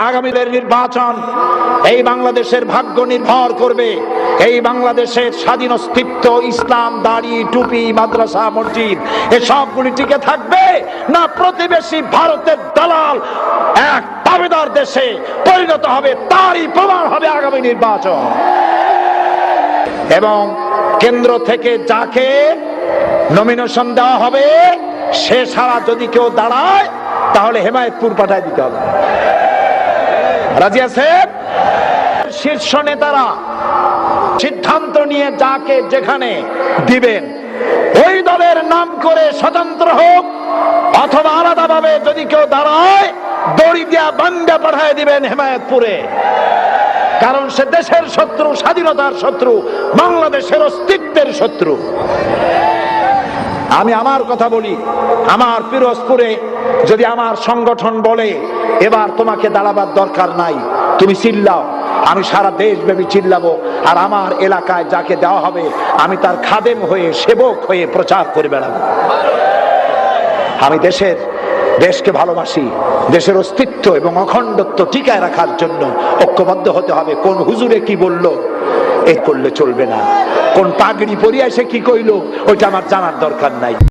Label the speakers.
Speaker 1: আগামীদের নির্বাচন এই বাংলাদেশের ভাগ্য নির্ভর করবে। এই বাংলাদেশের স্বাধীন অস্তিত্ব ইসলাম, দাড়ি, টুপি, মাদ্রাসা, মসজিদ এসবগুলি টিকে থাকবে না প্রতিবেশী ভারতের দালাল এক দাবিদার দেশে পরিণত হবে, তারই প্রমাণ হবে আগামী নির্বাচন। এবং কেন্দ্র থেকে যাকে নমিনেশন দেওয়া হবে সে ছাড়া যদি কেউ দাঁড়ায় তাহলে হেমায়েতপুর পাঠায় দিতে হবে। রাজি আছেন? শীর্ষ নেতারা সিদ্ধান্ত নিয়ে যাকে যেখানে দিবেন ওই দলের নাম করে স্বতন্ত্র হোক অথবা আলাদাভাবে যদি কেউ দাঁড়ায় দড়ি দিয়া বান্দা পাঠায় দিবেন হেমায়েতপুরে। কারণ সে দেশের শত্রু, স্বাধীনতার শত্রু, বাংলাদেশের অস্তিত্বের শত্রু। আমি আমার কথা বলি, আমার পিরোজপুরে যদি আমার সংগঠন বলে এবার তোমাকে দাঁড়াবার দরকার নাই, তুমি চিল্লাও, আমি সারা দেশব্যাপী চিল্লাবো। আর আমার এলাকায় যাকে দেওয়া হবে আমি তার খাদেম হয়ে, সেবক হয়ে প্রচার করে বেড়াবো। আমি দেশকে ভালোবাসি, দেশের অস্তিত্ব এবং অখণ্ডত্ব টিকায় রাখার জন্য ঐক্যবদ্ধ হতে হবে। কোন হুজুরে কি বলল এ করলে চলবে না, কোন পাগড়ি পরিয়া সে কি কইলো ওইটা আমার জানার দরকার নাই।